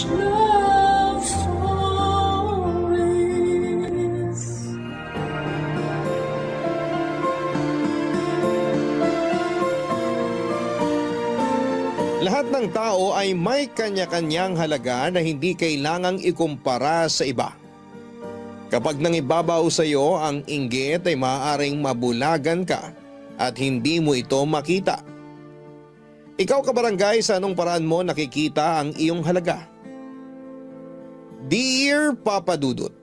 love stories. Lahat ng tao ay may kanya-kanyang halaga na hindi kailangang ikumpara sa iba. Kapag nangibabaw sa iyo ang inggit ay maaaring mabulagan ka at hindi mo ito makita. Ikaw kabarangay, sa anong paraan mo nakikita ang iyong halaga? Dear Papa Dudut,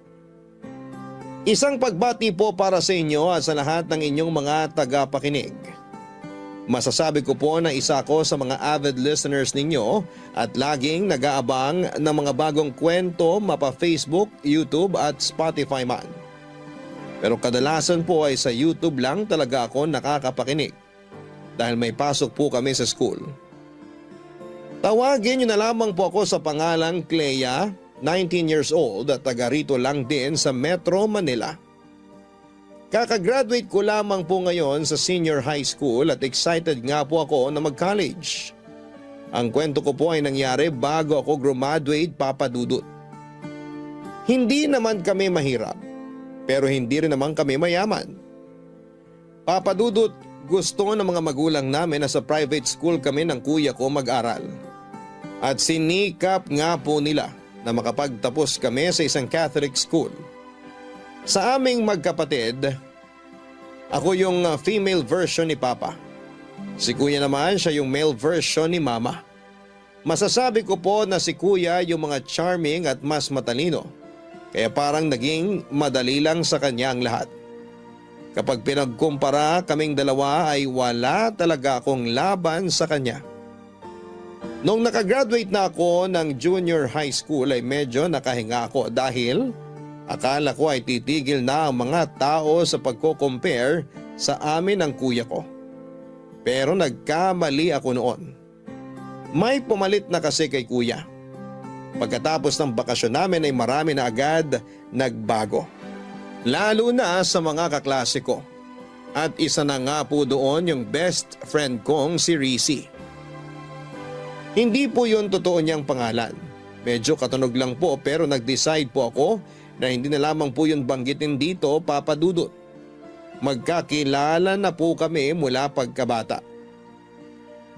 isang pagbati po para sa inyo at sa lahat ng inyong mga tagapakinig. Masasabi ko po na isa ko sa mga avid listeners ninyo at laging nag-aabang ng mga bagong kwento mapa Facebook, YouTube at Spotify man. Pero kadalasan po ay sa YouTube lang talaga ako nakakapakinig dahil may pasok po kami sa school. Tawagin niyo na lamang po ako sa pangalang Clea, 19 years old at taga rito lang din sa Metro Manila. Kakagraduate ko lamang po ngayon sa senior high school at excited nga po ako na mag-college. Ang kwento ko po ay nangyari bago ako graduate, Papa Dudut. Hindi naman kami mahirap, pero hindi rin naman kami mayaman. Papa Dudut, gusto ng mga magulang namin na sa private school kami ng kuya ko mag-aral. At sinikap nga po nila na makapagtapos kami sa isang Catholic school. Sa aming magkapatid, ako yung female version ni Papa. Si Kuya naman siya yung male version ni Mama. Masasabi ko po na si Kuya yung mga charming at mas matalino. Kaya parang naging madali lang sa kanya ang lahat. Kapag pinagkumpara kaming dalawa ay wala talaga akong laban sa kanya. Nung nakagraduate na ako ng junior high school ay medyo nakahinga ako dahil akala ko ay titigil na ang mga tao sa pagko-compare sa amin ng kuya ko. Pero nagkamali ako noon. May pumalit na kasi kay kuya. Pagkatapos ng bakasyon namin ay marami na agad nagbago. Lalo na sa mga kaklase ko. At isa na nga po doon yung best friend kong si Rizzy. Hindi po yun totoo niyang pangalan. Medyo katunog lang po pero nag-decide po ako na hindi na lamang po yun banggitin dito, Papa Dudut. Magkakilala na po kami mula pagkabata.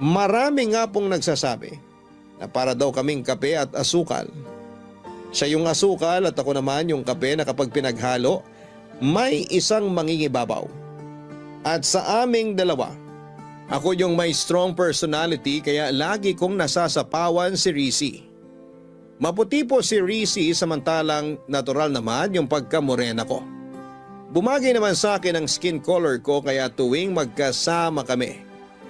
Marami nga pong nagsasabi na para daw kaming kape at asukal. Siya yung asukal at ako naman yung kape na kapag pinaghalo, may isang mangingibabaw. At sa aming dalawa, ako yung may strong personality kaya lagi kong nasasapawan si Rizzy. Maputi po si Rizzy samantalang natural naman yung pagkamorena ko. Bumagay naman sa akin ang skin color ko kaya tuwing magkasama kami,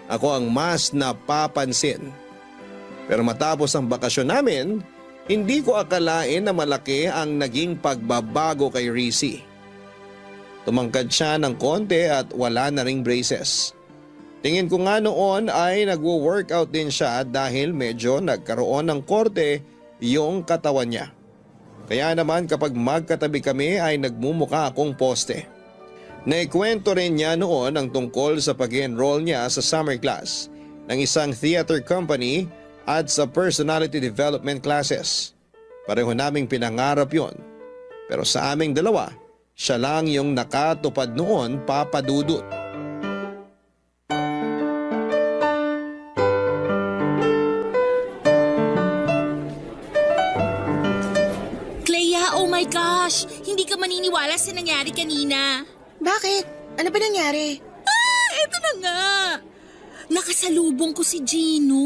ako ang mas napapansin. Pero matapos ang bakasyon namin, hindi ko akalain na malaki ang naging pagbabago kay Rizzy. Tumangkad siya ng konti at wala na ring braces. Tingin ko nga noon ay nagwo-workout din siya dahil medyo nagkaroon ng korte yung katawan niya. Kaya naman kapag magkatabi kami ay nagmumukha akong poste. Naikwento rin niya noon ang tungkol sa pag-enroll niya sa summer class ng isang theater company at sa personality development classes. Pareho naming pinangarap yon. Pero sa aming dalawa, siya lang yung nakatupad noon, Papa Dudut. Oh my gosh! Hindi ka maniniwala sa nangyari kanina. Bakit? Ano ba nangyari? Eto na nga! Nakasalubong ko si Gino.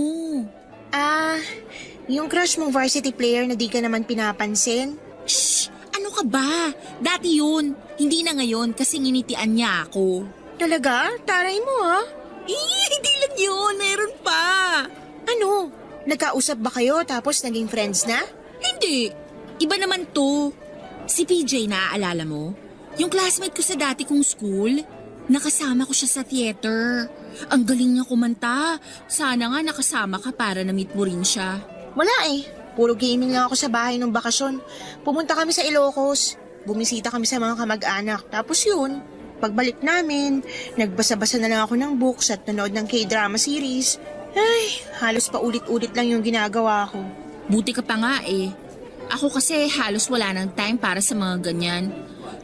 Yung crush mong varsity player na di ka naman pinapansin? Shh! Ano ka ba? Dati yun. Hindi na ngayon kasi nginitian niya ako. Talaga? Taray mo Hindi lang yun. Meron pa. Ano? Nagkausap ba kayo tapos naging friends na? Hindi. Iba naman to. Si PJ, naaalala mo? Yung classmate ko sa dati kong school. Nakasama ko siya sa theater. Ang galing niya kumanta. Sana nga nakasama ka para na-meet mo rin siya. Wala Puro gaming lang ako sa bahay nung bakasyon. Pumunta kami sa Ilocos. Bumisita kami sa mga kamag-anak. Tapos yun, pagbalik namin, nagbasa-basa na lang ako ng books at nanood ng K-drama series. Ay, halos pa ulit-ulit lang yung ginagawa ko. Buti ka pa nga eh. Ako kasi halos wala ng time para sa mga ganyan.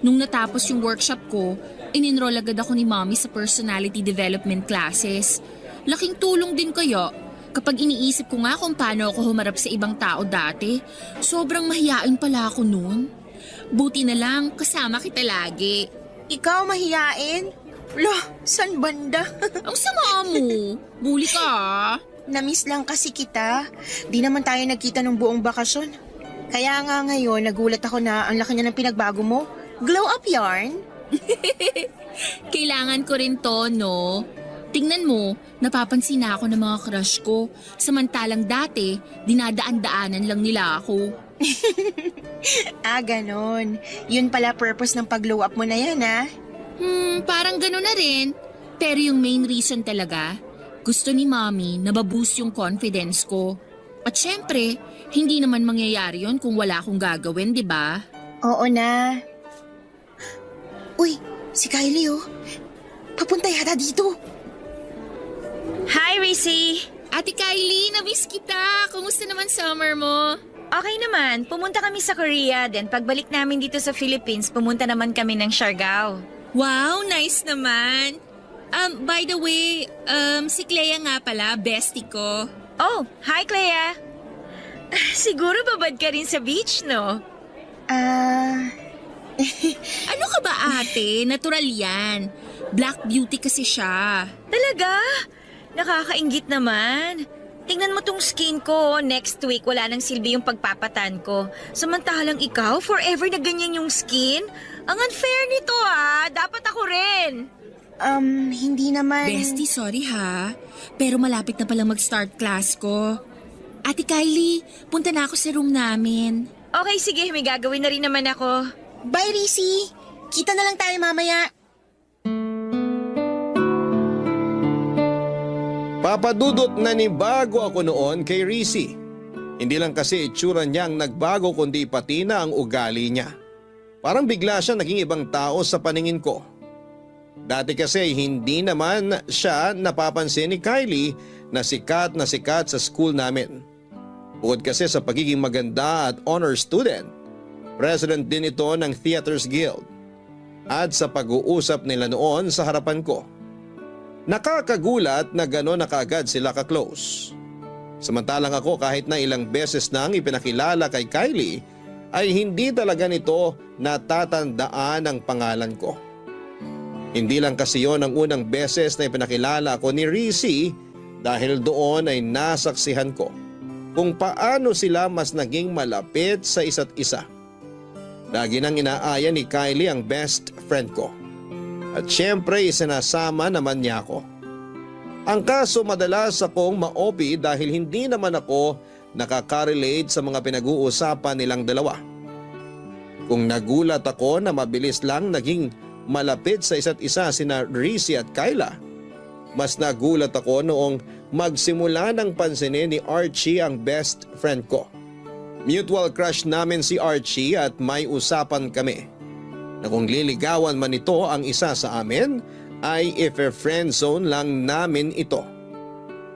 Nung natapos yung workshop ko, in-enroll agad ako ni Mommy sa personality development classes. Laking tulong din kaya. Kapag iniisip ko nga kung paano ako humarap sa ibang tao dati, sobrang mahiyain pala ako noon. Buti na lang kasama kita lagi. Ikaw mahiyain? Lah, san banda? Ang sama mo. Bully ka ah. Namiss lang kasi kita. Di naman tayo nagkita ng buong bakasyon. Kaya nga ngayon, nagulat ako na ang laki na ng pinagbago mo. Glow up yarn? Kailangan ko rin to, no? Tingnan mo, napapansin na ako ng mga crush ko. Samantalang dati, dinadaan-daanan lang nila ako. Ah, ganon. Yun pala purpose ng pag-glow up mo na yan, ah. Parang gano'n na rin. Pero yung main reason talaga, gusto ni Mommy na baboost yung confidence ko. At syempre, hindi naman mangyayari yon kung wala akong gagawin, di ba? Oo na. Uy, si Kylie oh. Papunta yata dito. Hi, Rissy! Ate Kylie, na-miss kita. Kumusta naman summer mo? Okay naman, pumunta kami sa Korea, then pagbalik namin dito sa Philippines, pumunta naman kami ng Siargao. Wow, nice naman. By the way, si Clea nga pala, bestie ko. Oh, hi, Clea! Siguro babad ka rin sa beach, no? Ano ka ba ate? Natural yan. Black beauty kasi siya. Talaga? Nakakainggit naman. Tingnan mo tong skin ko. Next week, wala nang silbi yung pagpapatan ko. Samantalang ikaw, forever na ganyan yung skin? Ang unfair nito ah. Dapat ako rin. Hindi naman. Bestie, sorry ha. Pero malapit na palang mag-start class ko. Ate Kylie, punta na ako sa room namin. Okay, sige. May gagawin na rin naman ako. Bye, Rissy. Kita na lang tayo mamaya. Papadudot na ni bago ako noon kay Rissy. Hindi lang kasi itsura niyang nagbago kundi pati na ang ugali niya. Parang bigla siya naging ibang tao sa paningin ko. Dati kasi hindi naman siya napapansin ni Kylie na sikat sa school namin. Bukod kasi sa pagiging maganda at honor student, president din ito ng Theaters Guild. At sa pag-uusap nila noon sa harapan ko, nakakagulat na gano'n na kaagad sila ka-close. Samantalang ako kahit na ilang beses nang ipinakilala kay Kylie ay hindi talaga nito natatandaan ang pangalan ko. Hindi lang kasi yon ang unang beses na ipinakilala ako ni Rissy dahil doon ay nasaksihan ko kung paano sila mas naging malapit sa isa't isa. Lagi nang inaaya ni Kylie ang best friend ko. At syempre isinasama naman niya ako. Ang kaso madalas akong ma-OP dahil hindi naman ako nakaka-relate sa mga pinag-uusapan nilang dalawa. Kung nagulat ako na mabilis lang naging malapit sa isa't isa sina Rissy at Kyla, mas nagulat ako noong magsimula ng pansinin ni Archie ang best friend ko. Mutual crush namin si Archie at may usapan kami na kung liligawan man ito ang isa sa amin ay if-friend zone lang namin ito.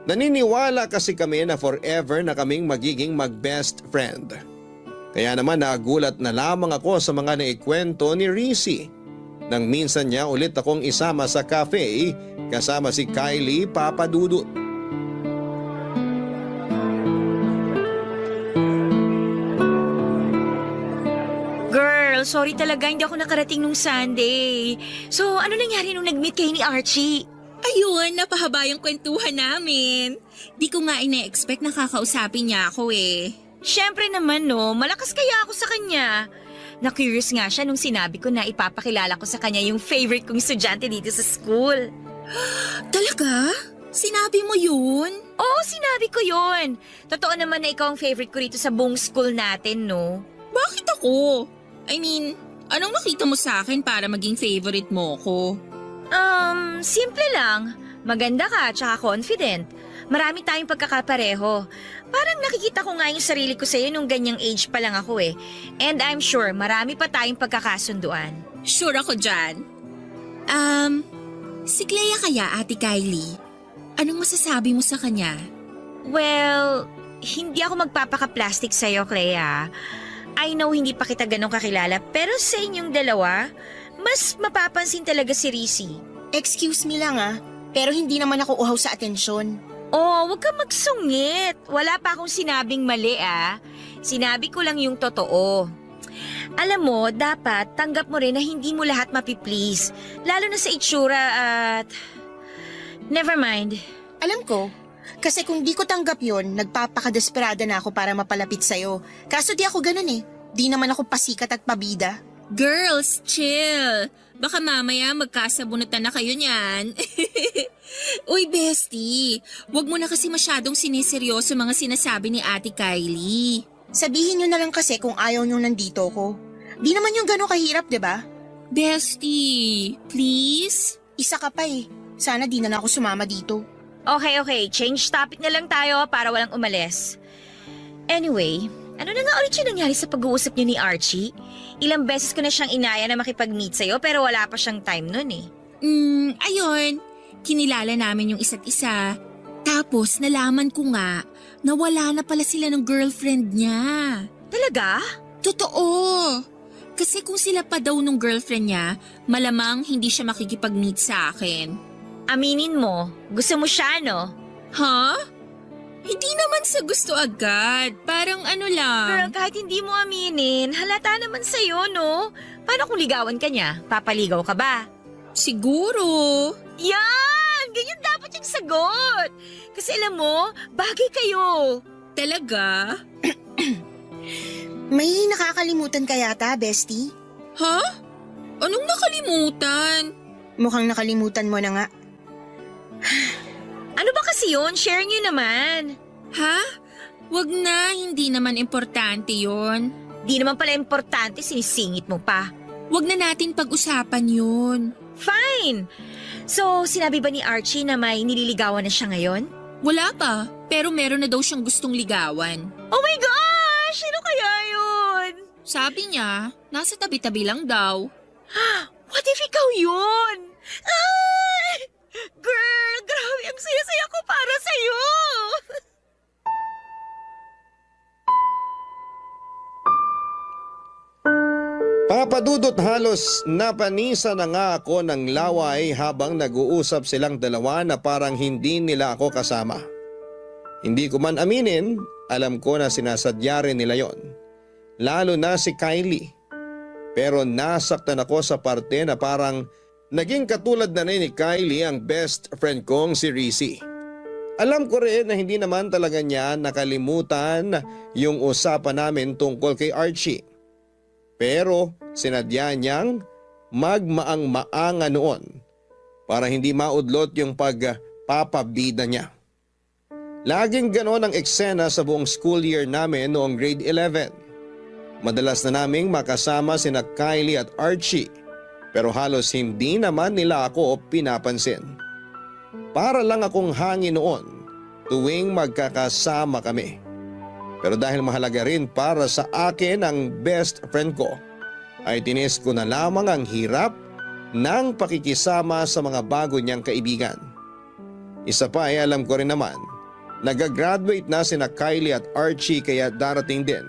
Naniniwala kasi kami na forever na kaming magiging mag-best friend. Kaya naman nagulat na lamang ako sa mga naikwento ni Rissy nang minsan niya ulit akong isama sa cafe kasama si Kylie Papadudut. Girl, sorry talaga, hindi ako nakarating nung Sunday. So, ano nangyari nung nag-meet kayo ni Archie? Ayun, napahaba yung kwentuhan namin. Di ko nga ina-expect na kakausapin niya ako eh. Siyempre naman no, malakas kaya ako sa kanya. Na-curious nga siya nung sinabi ko na ipapakilala ko sa kanya yung favorite kong estudyante dito sa school. Talaga? Sinabi mo yun? Oo, sinabi ko yun. Totoo naman na ikaw ang favorite ko rito sa buong school natin, no? Bakit ako? I mean, anong nakita mo sa akin para maging favorite mo ko? Simple lang. Maganda ka, tsaka confident. Marami tayong pagkakapareho. Parang nakikita ko nga yung sarili ko sa'yo nung ganyang age pa lang ako eh. And I'm sure marami pa tayong pagkakasunduan. Sure ako dyan. Si Clea kaya, Ate Kylie? Anong masasabi mo sa kanya? Well, hindi ako magpapaka-plastic sa'yo, Clea. I know hindi pa kita ganun kakilala, pero sa inyong dalawa, mas mapapansin talaga si Rizzy. Excuse me lang pero hindi naman ako uhaw sa atensyon. Oh, wag kang magsungit. Wala pa akong sinabing mali Sinabi ko lang yung totoo. Alam mo, dapat tanggap mo rin na hindi mo lahat mapiplease. Lalo na sa itsura at... Never mind. Alam ko, kasi kung di ko tanggap yon, nagpapakadesperada na ako para mapalapit sa'yo. Kaso di ako ganun Di naman ako pasikat at pabida. Girls, chill. Baka mamaya magkasabunutan na kayo niyan. Uy, bestie, wag mo na kasi masyadong siniseryoso mga sinasabi ni Ate Kylie. Sabihin nyo na lang kasi kung ayaw nyo nandito ko. Di naman yung gano'ng kahirap, di ba? Bestie, please? Isa ka pa Sana di na ako sumama dito. Okay. Change topic na lang tayo para walang umalis. Anyway, ano na nga ulit yung nangyari sa pag-uusap niyo ni Archie? Ilang beses ko na siyang inaya na makipag-meet sa'yo pero wala pa siyang time nun Ayun. Kinilala namin yung isa't isa. Tapos nalaman ko nga na wala na pala sila ng girlfriend niya. Talaga? Totoo. Kasi kung sila pa daw nung girlfriend niya, malamang hindi siya makikipag-meet sa akin. Aminin mo, gusto mo siya, no? Ha? Hindi naman sa gusto agad. Parang ano lang. Girl, kahit hindi mo aminin, halata naman sa'yo, no? Paano kung ligawan ka niya? Papaligaw ka ba? Siguro. Yan! Ganyan dapat yung sagot! Kasi alam mo, bagay kayo. Talaga? May nakakalimutan ka yata, bestie? Ha? Anong nakalimutan? Mukhang nakalimutan mo na nga. Ano ba kasi yun? Share niyo naman. Ha? Wag na, hindi naman importante yon. Di naman pala importante, sinisingit mo pa. Wag na natin pag-usapan yun. Fine! So, sinabi ba ni Archie na may nililigawan na siya ngayon? Wala pa, pero meron na daw siyang gustong ligawan. Oh my gosh! Sino kaya yun? Sabi niya, nasa tabi-tabi lang daw. What if ikaw yun? Ay! Girl, grabe ang saya-saya ko para sa'yo! Papadudot halos napanisa na nga ako ng laway habang nag-uusap silang dalawa na parang hindi nila ako kasama. Hindi ko man aminin, alam ko na sinasadya rin nila yon. Lalo na si Kylie. Pero nasaktan ako sa parte na parang naging katulad na rin ni Kylie ang best friend kong si Rizzy. Alam ko rin na hindi naman talaga niya nakalimutan yung usapan namin tungkol kay Archie. Pero sinadya niyang magmaang-maanga noon para hindi maudlot yung pagpapabida niya. Laging ganon ang eksena sa buong school year namin noong grade 11. Madalas na naming makasama sina Kylie at Archie pero halos hindi naman nila ako pinapansin. Para lang akong hangin noon tuwing magkakasama kami. Pero dahil mahalaga rin para sa akin ang best friend ko, ay tinis ko na lamang ang hirap ng pakikisama sa mga bago niyang kaibigan. Isa pa ay alam ko rin naman, nag-graduate na sina Kylie at Archie kaya darating din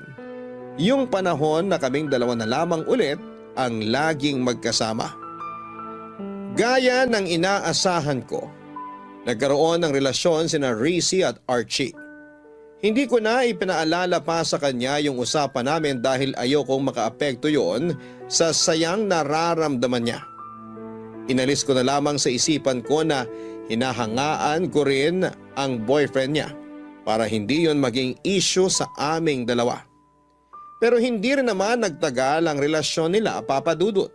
yung panahon na kaming dalawa na lamang ulit ang laging magkasama. Gaya ng inaasahan ko, nagkaroon ng relasyon sina Rizzy at Archie. Hindi ko na ipinaalala pa sa kanya yung usapan namin dahil ayokong makaapekto yon sa sayang nararamdaman niya. Inalis ko na lamang sa isipan ko na hinahangaan ko rin ang boyfriend niya para hindi yon maging issue sa aming dalawa. Pero hindi rin naman nagtagal ang relasyon nila, Papa Dudut.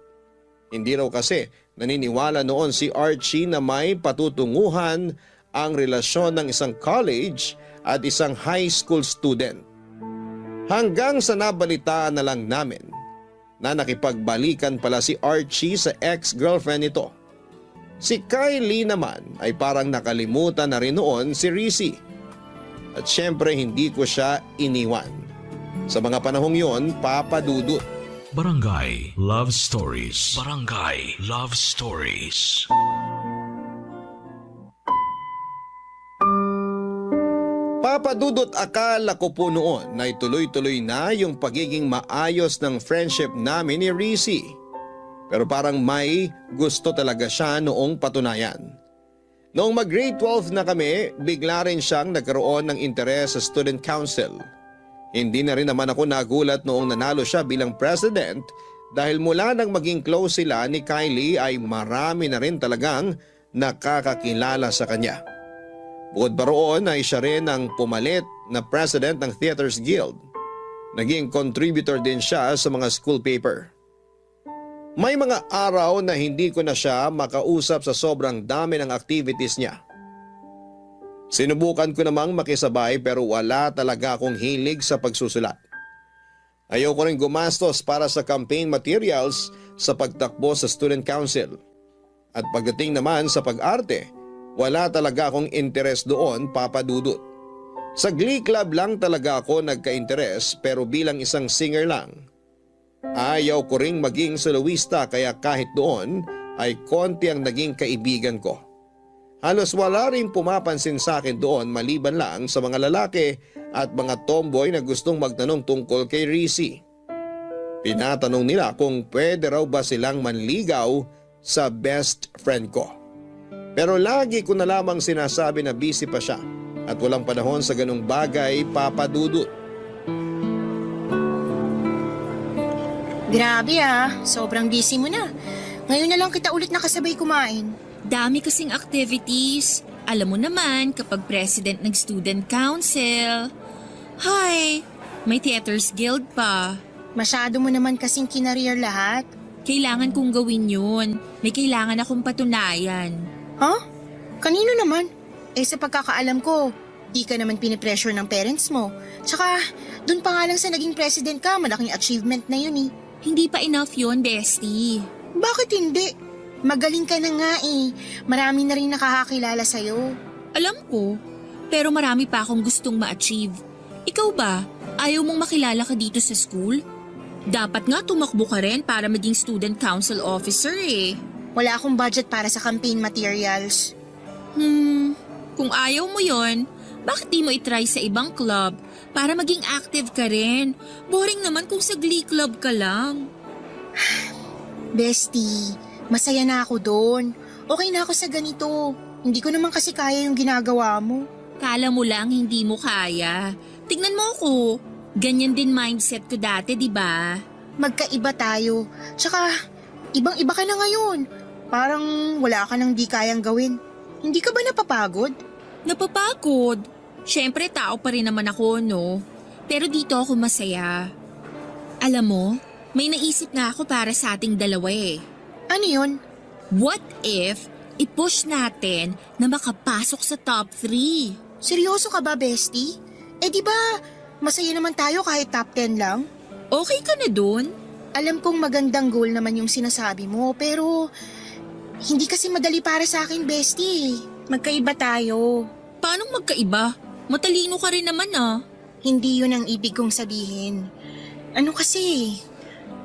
Hindi raw kasi naniniwala noon si Archie na may patutunguhan ang relasyon ng isang college at isang high school student. Hanggang sa nabalitaan na lang namin na nakipagbalikan pala si Archie sa ex-girlfriend nito. Si Kylie naman ay parang nakalimutan na rin noon si Rizzy. At syempre hindi ko siya iniwan. Sa mga panahong yon, Papa Dudut. Barangay Love Stories. Barangay Love Stories. Papadudot, akala ko po noon na ituloy-tuloy na yung pagiging maayos ng friendship namin ni Rizzy. Pero parang may gusto talaga siya noong patunayan. Noong mag-grade 12 na kami, bigla rin siyang nagkaroon ng interes sa student council. Hindi na rin naman ako nagulat noong nanalo siya bilang president dahil mula nang maging close sila ni Kylie ay marami na rin talagang nakakakilala sa kanya. Bukod pa roon ay siya rin ang pumalit na president ng Theaters Guild. Naging contributor din siya sa mga school paper. May mga araw na hindi ko na siya makausap sa sobrang dami ng activities niya. Sinubukan ko namang makisabay pero wala talaga akong hilig sa pagsusulat. Ayoko rin gumastos para sa campaign materials sa pagtakbo sa student council. At pagdating naman sa pag-arte, wala talaga akong interes doon, Papadudot. Sa Glee Club lang talaga ako nagka-interes pero bilang isang singer lang. Ayaw ko ring maging soloista kaya kahit doon ay konti ang naging kaibigan ko. Halos wala rin pumapansin sa akin doon maliban lang sa mga lalaki at mga tomboy na gustong magtanong tungkol kay Rizzy. Tinatanong nila kung pwede raw ba silang manligaw sa best friend ko. Pero lagi ko na lamang sinasabi na busy pa siya at walang panahon sa ganung bagay, Papadudot. Grabe sobrang busy mo na. Ngayon na lang kita ulit nakasabay kumain. Dami kasing activities. Alam mo naman kapag president ng student council. Hay, may Theaters Guild pa. Masyado mo naman kasing kinareer lahat. Kailangan kong gawin yun. May kailangan akong patunayan. Huh? Kanino naman? Sa pagkakaalam ko, di ka naman pinipressure ng parents mo. Tsaka, dun pa nga lang sa naging president ka, malaking achievement na yun eh. Hindi pa enough yun, bestie. Bakit hindi? Magaling ka na nga eh. Marami na rin nakakakilala sa'yo. Alam ko, pero marami pa akong gustong ma-achieve. Ikaw ba, ayaw mong makilala ka dito sa school? Dapat nga tumakbo ka rin para maging student council officer eh. Wala akong budget para sa campaign materials. Kung ayaw mo yon, bakit di mo itry sa ibang club para maging active ka rin? Boring naman kung sa Glee Club ka lang. Bestie, masaya na ako doon. Okay na ako sa ganito. Hindi ko naman kasi kaya yung ginagawa mo. Kala mo lang hindi mo kaya. Tignan mo ako. Ganyan din mindset ko dati, di ba? Magkaiba tayo. Tsaka, ibang-iba ka na ngayon. Parang wala ka nang di kayang gawin. Hindi ka ba napapagod? Napapagod. Siyempre, tao pa rin naman ako, no? Pero dito ako masaya. Alam mo, may naisip na ako para sa ating dalawa eh. Ano yun? What if i-push natin na makapasok sa top 3? Seryoso ka ba, bestie? Di ba, masaya naman tayo kahit top 10 lang? Okay ka na dun? Alam kong magandang goal naman yung sinasabi mo, pero hindi kasi madali para sa akin, bestie. Magkaiba tayo. Paano magkaiba? Matalino ka rin naman ah. Hindi yun ang ibig kong sabihin. Ano kasi,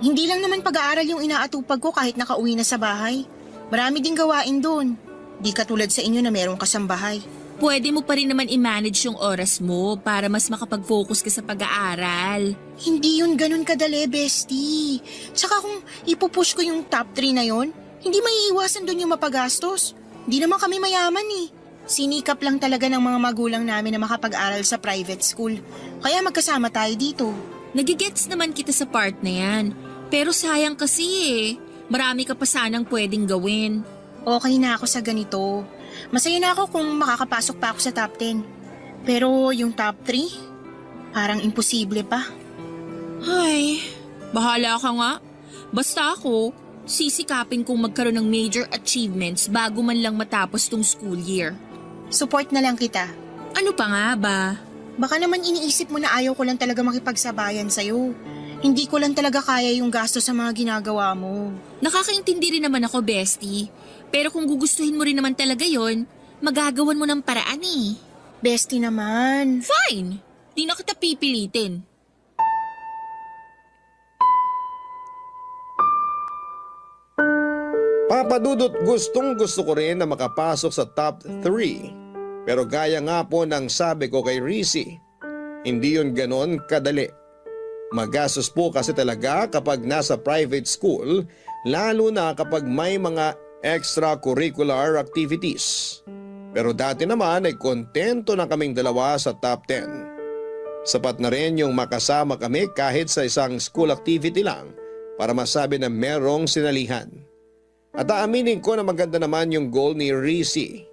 hindi lang naman pag-aaral yung inaatupag ko kahit nakauwi na sa bahay. Marami ding gawain doon. Di katulad sa inyo na merong kasambahay. Pwede mo pa rin naman i-manage yung oras mo para mas makapag-focus ka sa pag-aaral. Hindi yun ganun kadali, bestie. Tsaka kung ipupush ko yung top 3 na yon, hindi maiiwasan doon yung mapagastos. Hindi naman kami mayaman eh. Sinikap lang talaga ng mga magulang namin na makapag-aral sa private school. Kaya magkasama tayo dito. Nagigets naman kita sa part na yan. Pero sayang kasi eh. Marami ka pa sanang pwedeng gawin. Okay na ako sa ganito. Masaya na ako kung makakapasok pa ako sa top 10. Pero yung top 3, parang imposible pa. Ay, bahala ka nga. Basta ako, sisikapin kong magkaroon ng major achievements bago man lang matapos tong school year. Support na lang kita. Ano pa nga ba? Baka naman iniisip mo na ayaw ko lang talaga makipagsabayan sa'yo. Hindi ko lang talaga kaya yung gasto sa mga ginagawa mo. Nakakaintindi rin naman ako, bestie. Pero kung gugustuhin mo rin naman talaga yon, magagawan mo ng paraan eh. Bestie naman. Fine! Di na kita pipilitin. Papadudot, gustong gusto ko rin na makapasok sa top 3. Pero gaya nga po ng sabi ko kay Rizzy, hindi yun ganon kadali. Magastos po kasi talaga kapag nasa private school, lalo na kapag may mga extracurricular activities. Pero dati naman ay kontento na kaming dalawa sa top 10. Sapat na rin yung makasama kami kahit sa isang school activity lang para masabi na merong sinalihan. At aaminin ko na maganda naman yung goal ni Rizzy.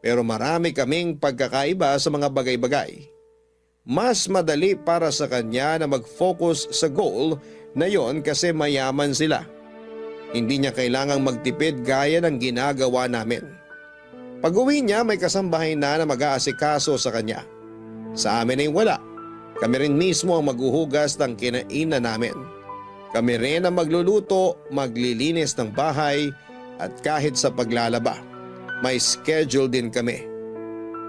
Pero marami kaming pagkakaiba sa mga bagay-bagay. Mas madali para sa kanya na mag-focus sa goal na yon kasi mayaman sila. Hindi niya kailangang magtipid gaya ng ginagawa namin. Pag-uwi niya may kasambahay na mag-aasikaso sa kanya. Sa amin ay wala. Kami rin mismo ang maghuhugas ng kinainan namin. Kami rin ang magluluto, maglilinis ng bahay at kahit sa paglalaba. May schedule din kami.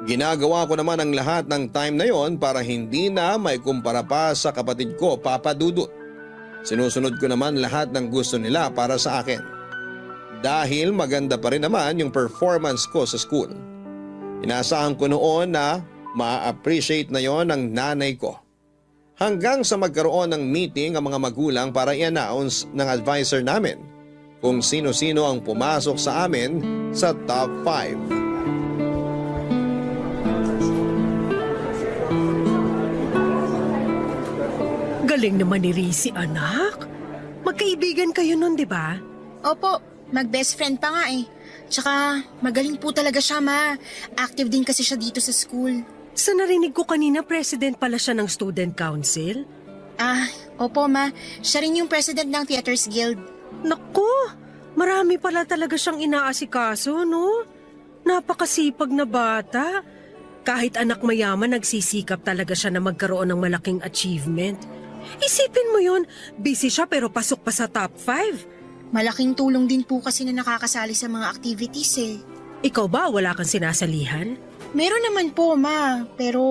Ginagawa ko naman ang lahat ng time na yon para hindi na may kumpara pa sa kapatid ko, Papa Dudut. Sinusunod ko naman lahat ng gusto nila para sa akin. Dahil maganda pa rin naman yung performance ko sa school. Inaasahan ko noon na ma-appreciate na yon ng nanay ko. Hanggang sa magkaroon ng meeting ang mga magulang para i-announce ng advisor namin kung sino-sino ang pumasok sa amin sa top 5. Galing naman ni Rizzy, anak. Magkaibigan kayo nun, di ba? Opo, mag-best friend pa nga eh. Tsaka magaling po talaga siya, ma. Active din kasi siya dito sa school. Sa narinig ko kanina, president pala siya ng student council. Opo, ma. Siya rin yung president ng Theaters Guild. Naku, marami pala talaga siyang inaasikaso, no? Napakasipag na bata. Kahit anak mayaman, nagsisikap talaga siya na magkaroon ng malaking achievement. Isipin mo yun, busy siya pero pasok pa sa top 5. Malaking tulong din po kasi na nakakasali sa mga activities eh. Ikaw ba, wala kang sinasalihan? Meron naman po, ma. Pero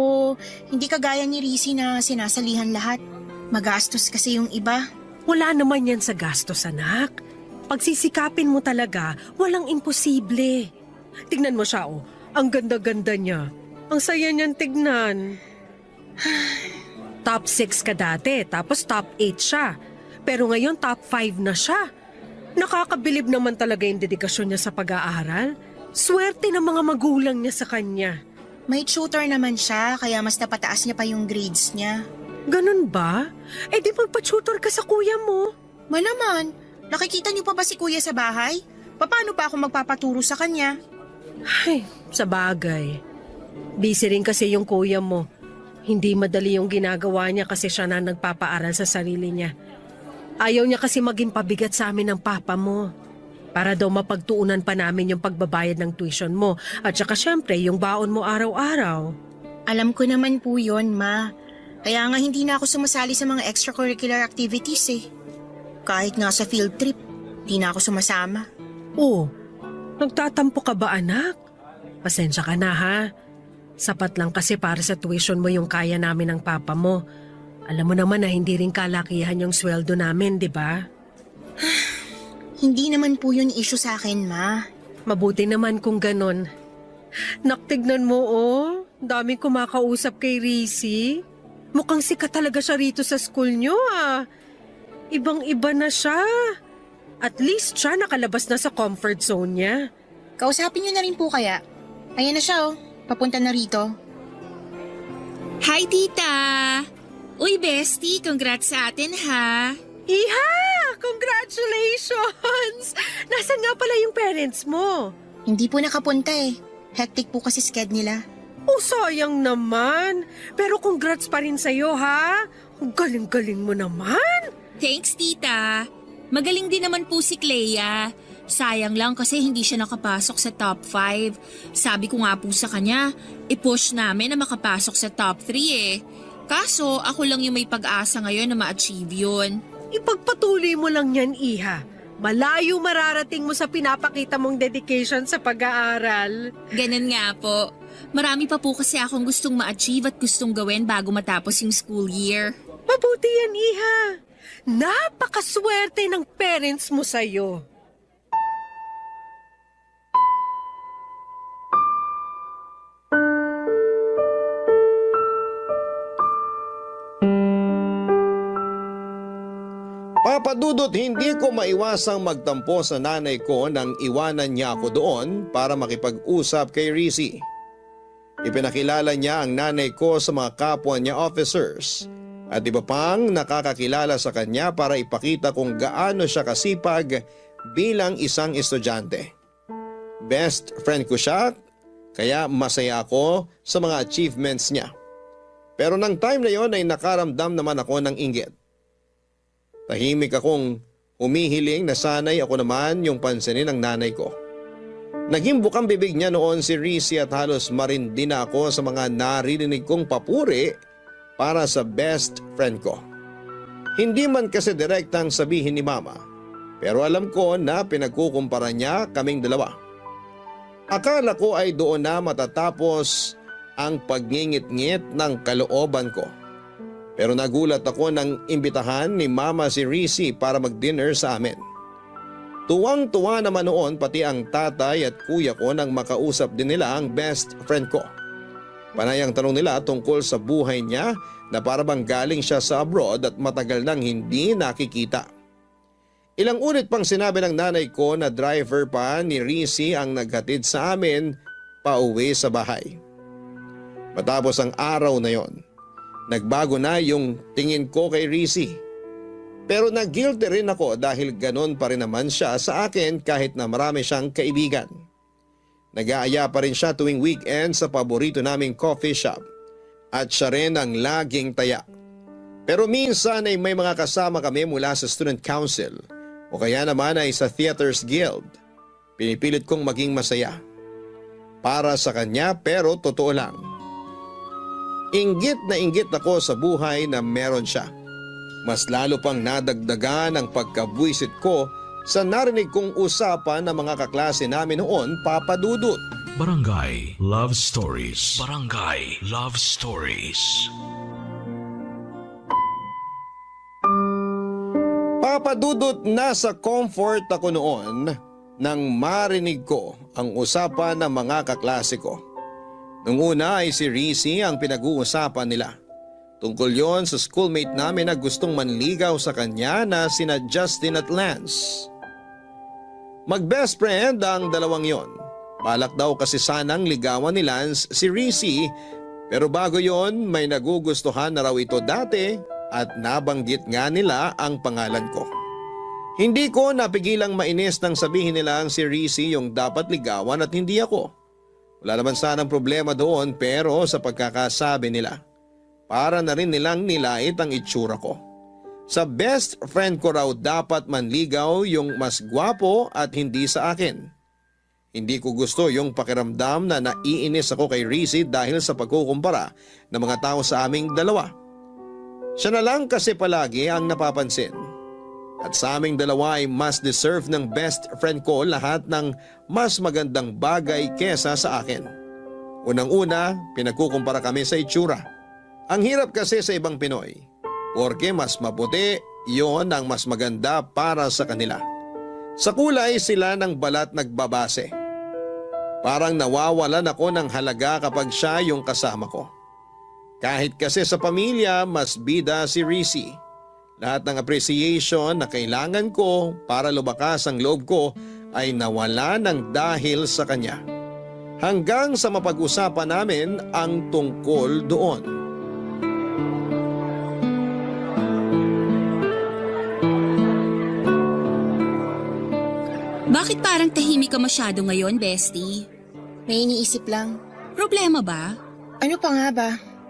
hindi kagaya ni Rizzy na sinasalihan lahat. Magastos kasi yung iba. Wala naman yan sa gastos, anak. Pagsisikapin mo talaga, walang imposible. Tignan mo siya, oh. Ang ganda-ganda niya. Ang saya niyan tignan. Top 6 ka dati, tapos top 8 siya. Pero ngayon top 5 na siya. Nakakabilib naman talaga yung dedikasyon niya sa pag-aaral. Swerte ng mga magulang niya sa kanya. May tutor naman siya, kaya mas napataas niya pa yung grades niya. Ganun ba? Eh di magpa-tutor ka sa kuya mo. Malaman, nakikita niyo pa ba si kuya sa bahay? Paano pa ako magpapaturo sa kanya? Ay, sa bagay. Busy rin kasi yung kuya mo. Hindi madali yung ginagawa niya kasi siya na nagpapaaral sa sarili niya. Ayaw niya kasi maging pabigat sa amin ng papa mo. Para daw mapagtuunan pa namin yung pagbabayad ng tuition mo at saka syempre yung baon mo araw-araw. Alam ko naman po yon, ma. Kaya nga hindi na ako sumasali sa mga extracurricular activities eh. Kahit nga sa field trip, hindi na ako sumasama. Oh, nagtatampo ka ba anak? Pasensya ka na ha. Sapat lang kasi para sa tuition mo yung kaya namin ng papa mo. Alam mo naman na hindi rin kalakihan yung sweldo namin, di ba? Hindi naman po yun issue sa akin, ma. Mabuti naman kung ganon. Naktignan mo oh, daming kumakausap kay Rizzy. Mukhang sikat talaga siya rito sa school nyo ah. Ibang-iba na siya. At least siya nakalabas na sa comfort zone niya. Kausapin niyo na rin po kaya. Ayan na siya oh, papunta na rito. Hi, tita! Uy, bestie, congrats sa atin ha! Iha! Congratulations! Nasaan nga pala yung parents mo? Hindi po nakapunta eh. Hectic po kasi sked nila. Oh, sayang naman. Pero congrats pa rin sa'yo, ha? Ang galing-galing mo naman. Thanks, tita. Magaling din naman po si Clea. Sayang lang kasi hindi siya nakapasok sa top 5. Sabi ko nga po sa kanya, i-push namin na makapasok sa top 3 eh. Kaso ako lang yung may pag-asa ngayon na ma-achieve yun. Ipagpatuloy mo lang yan, Iha. Malayo mararating mo sa pinapakita mong dedication sa pag-aaral. Ganun nga po. Marami pa po kasi akong gustong ma-achieve at gustong gawin bago matapos yung school year. Mabuti yan, Iha. Napakaswerte ng parents mo sa'yo. Papadudot, hindi ko maiwasang magtampo sa nanay ko nang iwanan niya ako doon para makipag-usap kay Rizzy. Ipinakilala niya ang nanay ko sa mga kapwa niya officers at iba pang nakakakilala sa kanya para ipakita kung gaano siya kasipag bilang isang estudyante. Best friend ko siya, kaya masaya ako sa mga achievements niya. Pero nang time na yon ay nakaramdam naman ako ng inggit. Tahimik akong humihiling na sanay ako naman yung pansinin ng nanay ko. Naging bukang bibig niya noon si Rizzy at halos marindi na ako sa mga naririnig kong papuri para sa best friend ko. Hindi man kasi direktang sabihin ni mama, pero alam ko na pinagkukumpara niya kaming dalawa. Akala ko ay doon na matatapos ang pagngingit-ngit ng kalooban ko. Pero nagulat ako nang imbitahan ni mama si Rizzy para mag-dinner sa amin. Tuwang-tuwa naman noon pati ang tatay at kuya ko nang makausap din nila ang best friend ko. Panay ang tanong nila tungkol sa buhay niya na para bang galing siya sa abroad at matagal nang hindi nakikita. Ilang ulit pang sinabi ng nanay ko na driver pa ni Rizzy ang naghatid sa amin pauwi sa bahay. Matapos ang araw na yon, nagbago na yung tingin ko kay Rizzy. Pero nag-guilty rin ako dahil ganon pa rin naman siya sa akin kahit na marami siyang kaibigan. Nag-aaya pa rin siya tuwing weekend sa paborito naming coffee shop at siya rin ang laging taya. Pero minsan ay may mga kasama kami mula sa student council o kaya naman ay sa theaters guild. Pinipilit kong maging masaya. Para sa kanya pero totoo lang. Inggit na inggit ako sa buhay na meron siya. Mas lalo pang nadagdagan ang pagkabwisit ko sa narinig kong usapan ng mga kaklase namin noon, Papa Dudut. Barangay Love Stories. Barangay Love Stories. Papa Dudut, nasa comfort ako noon nang marinig ko ang usapan ng mga kaklase ko. Nung una ay si Rizzy ang pinag-uusapan nila. Tungkol yon sa schoolmate namin na gustong manligaw sa kanya na sina Justin at Lance. Mag-best friend ang dalawang yon. Balak daw kasi sanang ligawan ni Lance si Rizzy, pero bago yon may nagugustuhan na raw ito dati at nabanggit nga nila ang pangalan ko. Hindi ko napigilang mainis nang sabihin nila ang si Rizzy yung dapat ligawan at hindi ako. Wala naman sanang problema doon pero sa pagkakasabi nila, para na rin nilang nilait ang itsura ko. Sa best friend ko raw dapat manligaw yung mas gwapo at hindi sa akin. Hindi ko gusto yung pakiramdam na naiinis ako kay Rizzy dahil sa pagkukumpara ng mga tao sa aming dalawa. Siya na lang kasi palagi ang napapansin. At sa aming dalawa ay mas deserve ng best friend ko lahat ng mas magandang bagay kesa sa akin. Unang-una, pinagkukumpara kami sa itsura. Ang hirap kasi sa ibang Pinoy, porque mas maputi, yon ang mas maganda para sa kanila. Sa kulay sila ng balat nagbabase. Parang nawawalan ako ng halaga kapag siya yung kasama ko. Kahit kasi sa pamilya, mas bida si Rizzy. Lahat ng appreciation na kailangan ko para lumakas ang loob ko ay nawala ng dahil sa kanya. Hanggang sa mapag-usapan namin ang tungkol doon. Bakit parang tahimik ka masyado ngayon, bestie? May iniisip lang. Problema ba? Ano pa nga ba?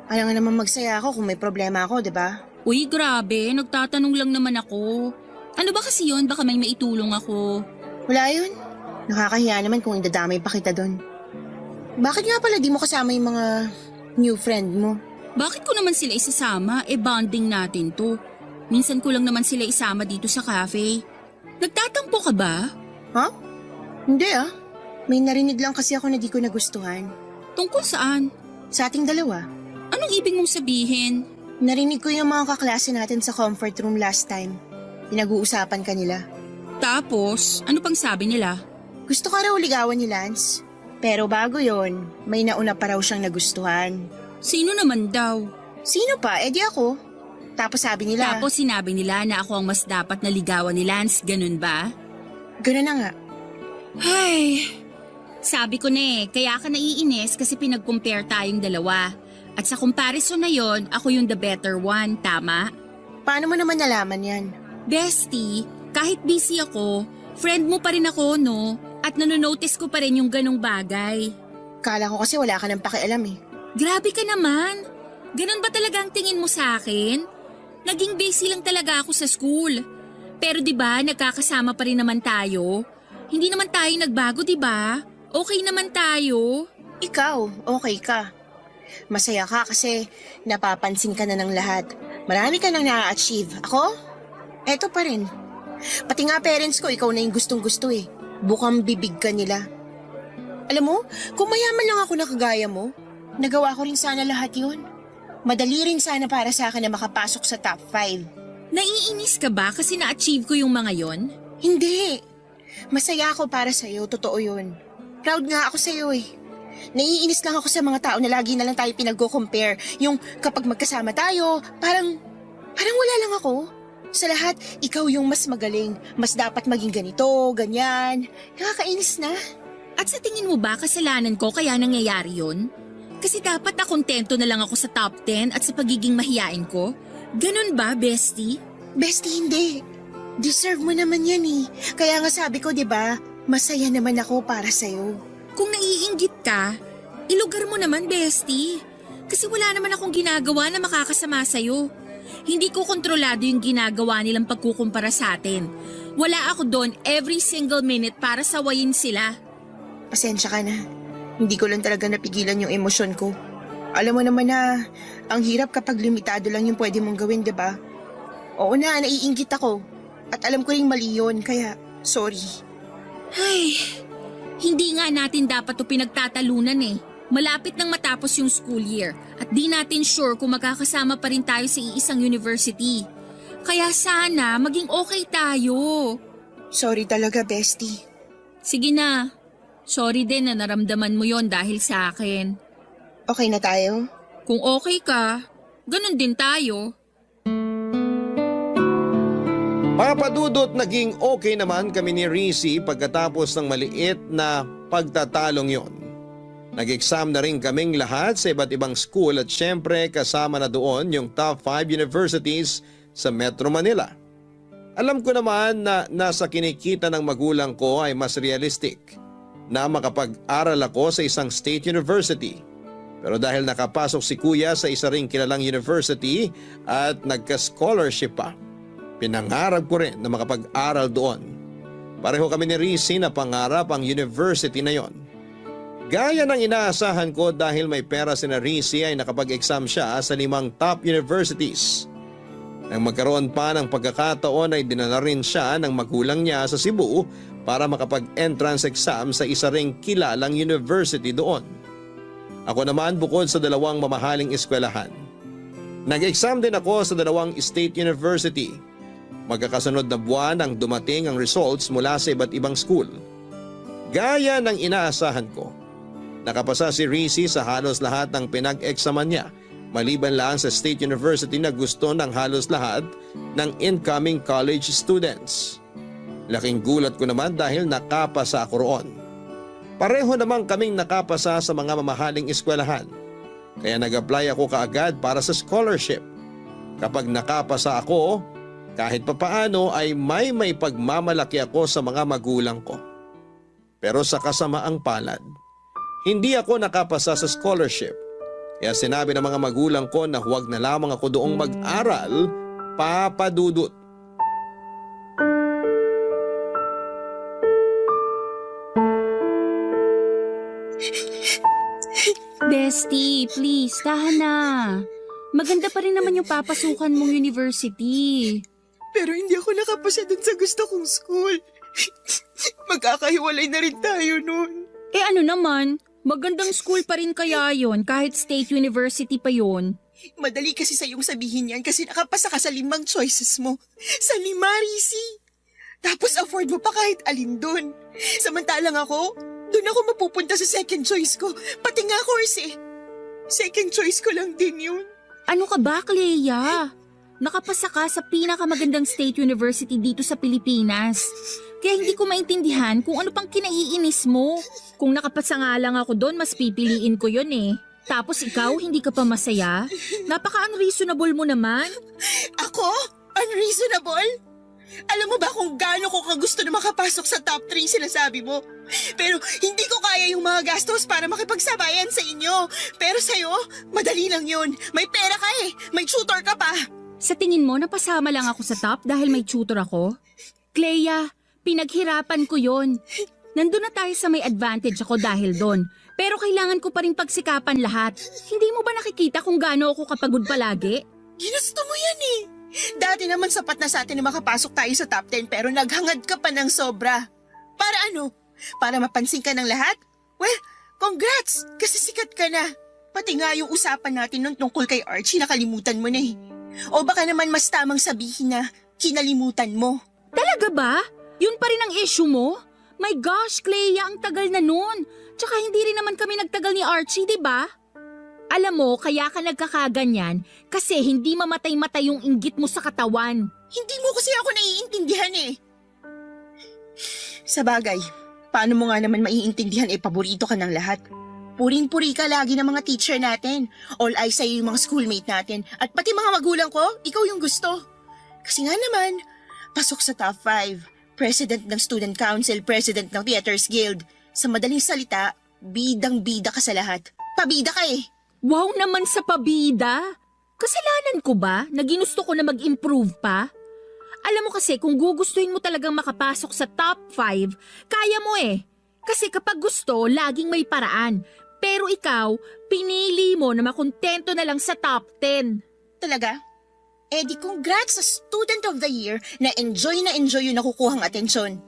Alam nga naman magsaya ako kung may problema ako, di ba? Uy, grabe. Nagtatanong lang naman ako. Ano ba kasi yun? Baka may maitulong ako. Wala yun. Nakakahiya naman kung idadamay pa kita doon. Bakit nga pala di mo kasama yung mga new friend mo? Bakit ko naman sila isasama? Bonding natin to. Minsan ko lang naman sila isama dito sa cafe. Nagtatampo ka ba? Ha? Hindi ah. May narinig lang kasi ako na di ko nagustuhan. Tungkol saan? Sa ating dalawa. Anong ibig mong sabihin? Narinig ko yung mga kaklase natin sa comfort room last time. Pinag-uusapan ka nila. Tapos, ano pang sabi nila? Gusto ka raw ligawan ni Lance. Pero bago yon, may nauna pa raw siyang nagustuhan. Sino naman daw? Sino pa? Eh di ako. Tapos sabi nila, Tapos sinabi nila na ako ang mas dapat na ligawan ni Lance, ganun ba? gano'n na nga. Ay, sabi ko na kaya ka naiinis kasi pinag-compare tayong dalawa. At sa comparison na yon, ako yung the better one, tama? Paano mo naman nalaman yan? Bestie, kahit busy ako, friend mo pa rin ako, no? At nanonotice ko pa rin yung ganong bagay. Kala ko kasi wala ka nang pakialam eh. Grabe ka naman. Ganon ba talaga ang tingin mo sa akin? Naging busy lang talaga ako sa school. Pero 'di ba, nagkakasama pa rin naman tayo. Hindi naman tayo nagbago, 'di ba? Okay naman tayo. Ikaw, okay ka. Masaya ka kasi napapansin ka na ng lahat. Marami ka nang na-achieve. Ako? Eto pa rin. Pati nga parents ko, ikaw na yung gustong-gusto eh. Bukang bibig ka nila. Alam mo, kung mayaman lang ako na kagaya mo, nagawa ko rin sana lahat yun. Madali rin sana para sa akin na makapasok sa top 5. Naiinis ka ba kasi na-achieve ko yung mga yon? Hindi. Masaya ako para sa'yo, totoo yun. Proud nga ako sa'yo eh. Naiinis lang ako sa mga tao na lagi na lang tayo pinag-compare. Yung kapag magkasama tayo, parang wala lang ako. Sa lahat, ikaw yung mas magaling. Mas dapat maging ganito, ganyan. Nakakainis na. At sa tingin mo ba kasalanan ko kaya nangyayari yon? Kasi dapat na kontento na lang ako sa top 10 at sa pagiging mahiyain ko? Ganun ba, bestie? Bestie, hindi. Deserve mo naman yan eh. Kaya nga sabi ko, di ba, masaya naman ako para sa'yo. Kung naiinggit ka, ilugar mo naman, bestie. Kasi wala naman akong ginagawa na makakasama sa'yo. Hindi ko kontrolado yung ginagawa nilang pagkukumpara sa atin. Wala ako doon every single minute para sawayin sila. Pasensya ka na. Hindi ko lang talaga napigilan yung emosyon ko. Alam mo naman na, ang hirap kapag limitado lang yung pwede mong gawin, di ba? Oo na, naiinggit ako. At alam ko rin mali yun, kaya sorry. Ay, hindi nga natin dapat to pinagtatalunan eh. Malapit nang matapos yung school year at di natin sure kung magkakasama pa rin tayo sa iisang university. Kaya sana maging okay tayo. Sorry talaga, bestie. Sige na. Sorry din na naramdaman mo yon dahil sa akin. Okay na tayo? Kung okay ka, ganun din tayo. Papadudot, naging okay naman kami ni Rizzy pagkatapos ng maliit na pagtatalong yon. Nag-exam na rin kaming lahat sa iba't ibang school at syempre kasama na doon yung top 5 universities sa Metro Manila. Alam ko naman na nasa kinikita ng magulang ko ay mas realistic na makapag-aral ako sa isang state university. Pero dahil nakapasok si kuya sa isa ring kilalang university at nagka-scholarship pa, pinangarap ko rin na makapag-aral doon. Pareho kami ni Rizzy na pangarap ang university na yon. Gaya ng inaasahan ko dahil may pera si Rizzy ay nakapag-exam siya sa 5 top universities. Nang magkaroon pa ng pagkakataon ay dinala rin siya ng magulang niya sa Cebu para makapag-entrance exam sa isa ring kilalang university doon. Ako naman bukod sa 2 mamahaling eskwelahan. Nag-exam din ako sa 2 state university. Magkakasunod na buwan ang dumating ang results mula sa iba't ibang school. Gaya ng inaasahan ko, nakapasa si Rizzy sa halos lahat ng pinag-examan niya, maliban lang sa State University na gusto ng halos lahat ng incoming college students. Laking gulat ko naman dahil nakapasa ako roon. Pareho naman kaming nakapasa sa mga mamahaling eskwelahan. Kaya nag-apply ako kaagad para sa scholarship. Kapag nakapasa ako, kahit papaano ay may pagmamalaki ako sa mga magulang ko. Pero sa kasamaang palad, hindi ako nakapasa sa scholarship. Kaya sinabi ng mga magulang ko na huwag na lamang ako doong mag-aral, papadudot. Bestie, please, tahan na. Maganda pa rin naman yung papasukan mong university. Pero hindi ako nakapasa dun sa gusto kong school. Magkakahiwalay na rin tayo nun. Eh ano naman, magandang school pa rin kaya yon kahit state university pa yon. Madali kasi sa'yong sabihin yan kasi nakapasa ka sa 5 choices mo. Sa 5, Rizzy. Tapos afford mo pa kahit alin dun. Samantalang ako, dun ako mapupunta sa second choice ko. Pati nga course eh. Second choice ko lang din yun. Ano ka ba, Clea? nakapasa ka sa pinakamagandang state university dito sa Pilipinas. Kaya hindi ko maintindihan kung ano pang kinaiinis mo. Kung nakapasa nga lang ako doon, mas pipiliin ko yun eh. Tapos ikaw, hindi ka pa masaya? Napaka-unreasonable mo naman. Ako? Unreasonable? Alam mo ba kung gaano ko kagusto na makapasok sa top 3 sinasabi mo? Pero hindi ko kaya yung mga gastos para makipagsabayan sa inyo. Pero sa'yo, madali lang yun. May pera ka eh. May tutor ka pa. Sa tingin mo, napasama lang ako sa top dahil may tutor ako? Clea, pinaghirapan ko yon. Nandun na tayo sa may advantage ako dahil doon. Pero kailangan ko pa rin pagsikapan lahat. Hindi mo ba nakikita kung gaano ako kapagod palagi? Ginusto mo yan eh. Dati naman sapat na sa atin na makapasok tayo sa top 10 pero naghangad ka pa ng sobra. Para ano? Para mapansin ka ng lahat? Well, congrats! Kasi sikat ka na. Pati nga yung usapan natin nun tungkol kay Archie nakalimutan mo na eh. O baka naman mas tamang sabihin na kinalimutan mo. Talaga ba? Yun pa rin ang issue mo? My gosh, Clea, ang tagal na nun. Tsaka hindi rin naman kami nagtagal ni Archie, di ba? Alam mo, kaya ka nagkakaganyan kasi hindi mamatay-matay yung inggit mo sa katawan. Hindi mo kasi ako naiintindihan eh. Sa bagay, paano mo nga naman maiintindihan paborito ka ng lahat? Puring-puri ka lagi ng mga teacher natin. All eyes sa'yo yung mga schoolmate natin. At pati mga magulang ko, ikaw yung gusto. Kasi nga naman, pasok sa top 5. President ng Student Council, President ng Theaters Guild. Sa madaling salita, bidang-bida ka sa lahat. Pabida ka eh. Wow naman sa pabida! Kasalanan ko ba na ginusto ko na mag-improve pa? Alam mo kasi kung gugustuhin mo talagang makapasok sa top 5, kaya mo eh. Kasi kapag gusto, laging may paraan. Pero ikaw, pinili mo na makontento na lang sa top 10. Talaga? Di congrats sa Student of the Year na enjoy yung nakukuhang atensyon.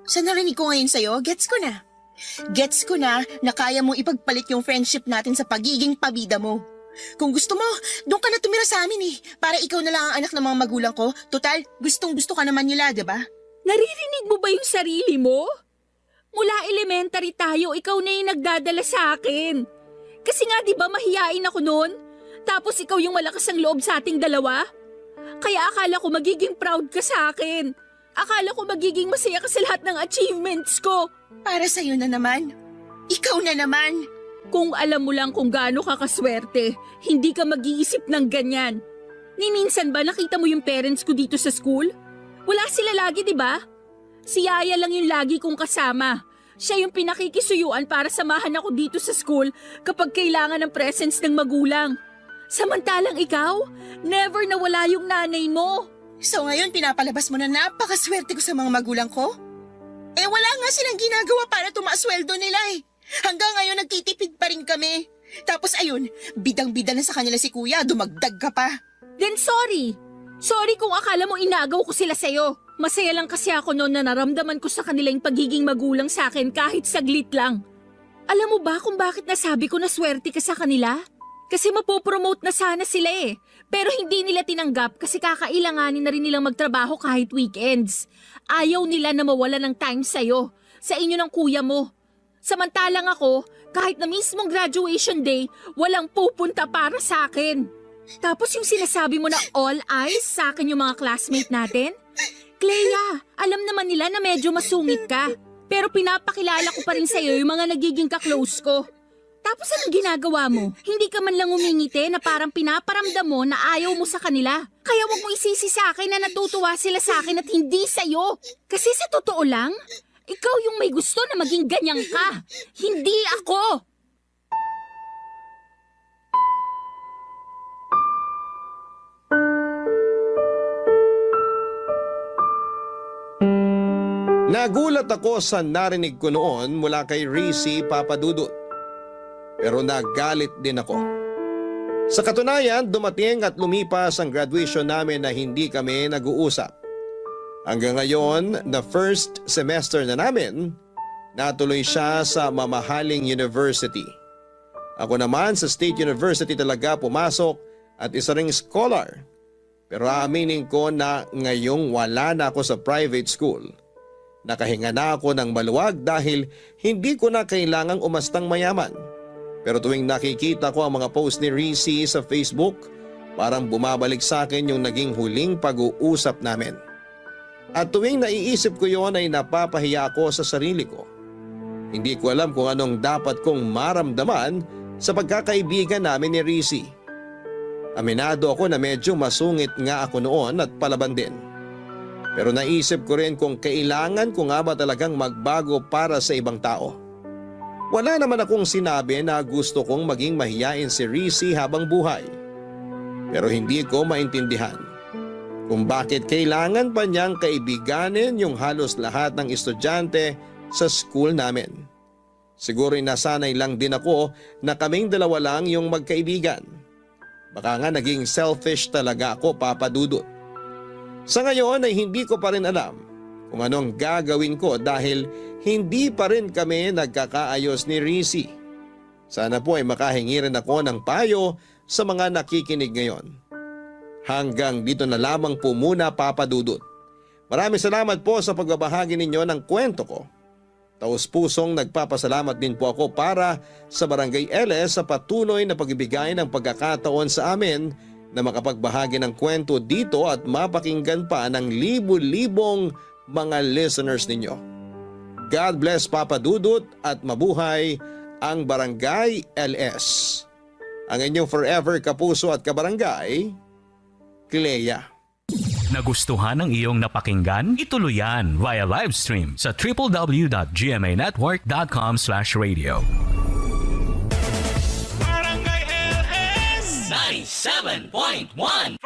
Sa narinig ko ngayon sa'yo, gets ko na. Gets ko na kaya mong ipagpalit yung friendship natin sa pagiging pabida mo. Kung gusto mo, doon ka na tumira sa amin eh. Para ikaw na lang ang anak ng mga magulang ko. Total, gustong-gusto ka naman nila, diba? Naririnig mo ba yung sarili mo? Mula elementary tayo, ikaw na yung nagdadala sa akin. Kasi nga di ba mahiyain ako noon? Tapos ikaw yung malakas ang loob sa ating dalawa? Kaya akala ko magiging proud ka sa akin. Akala ko magiging masaya ka sa lahat ng achievements ko. Para sa'yo na naman. Ikaw na naman. Kung alam mo lang kung gaano ka kaswerte, hindi ka mag-iisip ng ganyan. Ni minsan ba nakita mo yung parents ko dito sa school? Wala sila lagi, di ba? Si Yaya lang yung lagi kong kasama. Siya yung pinakikisuyuan para samahan ako dito sa school kapag kailangan ng presence ng magulang. Samantalang ikaw, never nawala yung nanay mo. So ngayon pinapalabas mo na napakaswerte ko sa mga magulang ko? Wala nga silang ginagawa para tumaasweldo nila eh. Hanggang ngayon nagtitipid pa rin kami. Tapos ayun, bidang-bida na sa kanila si kuya, dumagdag ka pa. Then sorry. Sorry kung akala mo inagaw ko sila sa'yo. Masaya lang kasi ako noon na naramdaman ko sa kanila yung pagiging magulang sa akin kahit saglit lang. Alam mo ba kung bakit nasabi ko na swerte ka sa kanila? Kasi mapopromote na sana sila eh. Pero hindi nila tinanggap kasi kakailanganin na rin nilang magtrabaho kahit weekends. Ayaw nila na mawala ng time sa'yo, sa inyo ng kuya mo. Samantalang ako, kahit na mismong graduation day, walang pupunta para sa akin. Tapos yung sinasabi mo na all eyes sa akin yung mga classmate natin? Clea, alam naman nila na medyo masungit ka. Pero pinapakilala ko pa rin sa'yo yung mga nagiging kaklose ko. Tapos anong ginagawa mo? Hindi ka man lang umingiti na parang pinaparamdam mo na ayaw mo sa kanila. Kaya wag mo isisi sa akin na natutuwa sila sa akin at hindi sa'yo. Kasi sa totoo lang, ikaw yung may gusto na maging ganyan ka. Hindi ako. Nagulat ako sa narinig ko noon mula kay Rizzy Papadudut. Pero nagalit din ako. Sa katunayan, dumating at lumipas ang graduation namin na hindi kami nag-uusap. Hanggang ngayon, na first semester na namin, natuloy siya sa mamahaling university. Ako naman sa State University talaga pumasok at isa ring scholar. Pero aaminin ko na ngayong wala na ako sa private school. Nakahinga na ako ng maluwag dahil hindi ko na kailangang umastang mayaman. Pero tuwing nakikita ko ang mga post ni Rizzy sa Facebook, Parang bumabalik sa akin yung naging huling pag-uusap namin. At tuwing naiisip ko yon ay napapahiya ako sa sarili ko. Hindi ko alam kung anong dapat kong maramdaman sa pagkakaibigan namin ni Rizzy. Aminado ako na medyo masungit nga ako noon at palaban din. Pero naisip ko rin kung kailangan ko nga ba talagang magbago para sa ibang tao. Wala naman akong sinabi na gusto kong maging mahiyain si Rizzy habang buhay. Pero hindi ko maintindihan kung bakit kailangan pa niyang kaibiganin yung halos lahat ng estudyante sa school namin. Siguro'y nasanay lang din ako na kaming dalawa lang yung magkaibigan. Baka nga naging selfish talaga ako, Papa Dudut. Sa ngayon ay hindi ko pa rin alam kung anong gagawin ko dahil hindi pa rin kami nagkakaayos ni Rizzy. Sana po ay makahingi rin ako ng payo sa mga nakikinig ngayon. Hanggang dito na lamang po muna, Papa Dudut. Maraming salamat po sa pagbabahagi ninyo ng kwento ko. Taos-pusong nagpapasalamat din po ako para sa Barangay LS sa patuloy na pagbibigay ng pagkakataon sa amin na makapagbahagi ng kwento dito at mapakinggan pa ng libu-libong mga listeners ninyo. God bless, Papa Dudut, at mabuhay ang Barangay LS. Ang inyong forever kapuso at kabarangay, Clea. Nagustuhan ng iyong napakinggan? Ituloy yan via live stream sa www.gmanetwork.com/radio. Barangay LS 97.1